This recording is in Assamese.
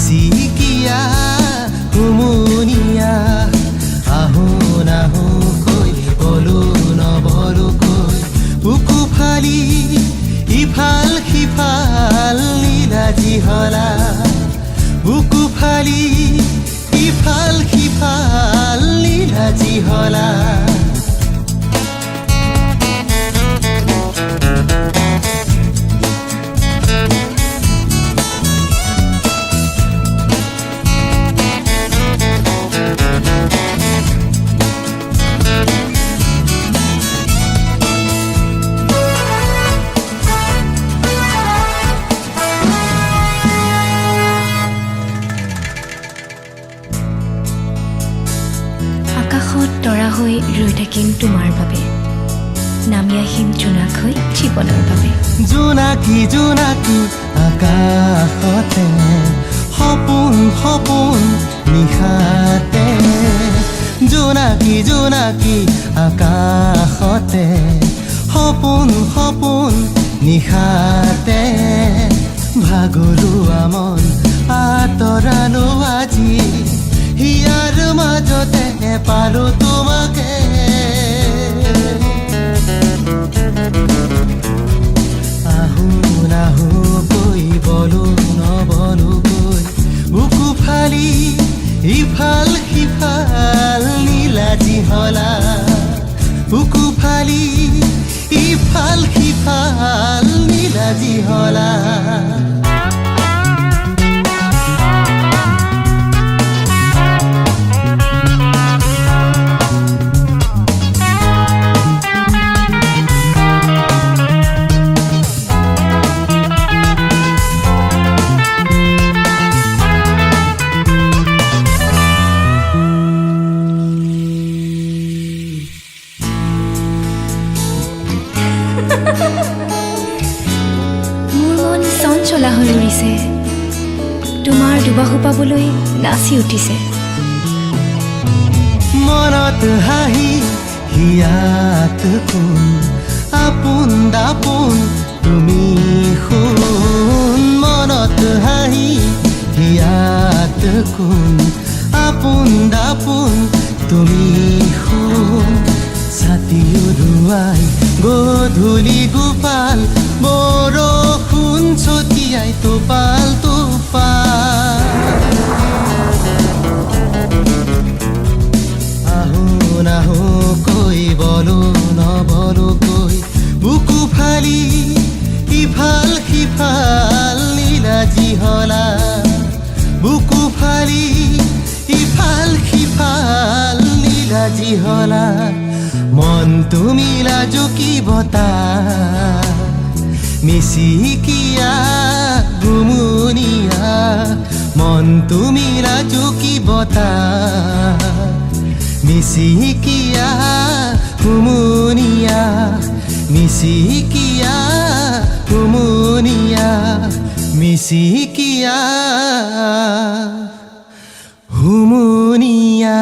মিচিকিয়া হুমুনিয়া আহো নাহোকৈ বলো নবলোকৈ বুকু ফালি ইফাল সিফাল নীলাজি হলা বুকু ফালি ইফাল সিফাল নীলাজি হলা আকাশত তৰা হৈ ৰৈ থাকিম তোমাৰ বাবে নামি আহিম জোনাক হৈ জীৱনৰ বাবে জোনাকী জোনাকী আকাশতে সপোন সপোন নিশাতে জোনাকী জোনাকী আকাশতে সপোন সপোন নিশাতে ভাগৰুৱা মন আঁতৰালো আজি হিয়াৰ মাজতে পালো তোমাকে আহো নাহোকৈ বলো নবলোকৈ বুকু ফালি ইফাল সিফাল নীলাজি হলা বুকু ফালি ইফাল সিফাল নীলাজি হলা মোৰ মন চঞ্চলা হৈ উৰিছে তোমাৰ দুবাহু পাবলৈ নাচি উঠিছে মনত হাঁহি হিয়াত কোন আপোন দাপোন তুমি শুন মনত হাঁহি হিয়াত কোন আপোন দাপোন তুমি শুন ছাতি উৰুৱাই গধূলি গোপাল বৰষুণ ছটিয়াই টোপাল টোপাল আহো নাহোকৈ বলো নবলোকৈ বুকু ফালি ইফাল সিফাল নীলাজি হলা বুকু ফালি ইফাল সিফাল নীলাজি হলা মন তুমি লাজুকী বতাহ মিচিকিয়া গুমুনিয়া মন তুমি লাজুকী বতাহ মিচিকিয়া হুমুনিয়া মিচিকিয়া হুমুনিয়া মিচিকিয়া হুমুনিয়া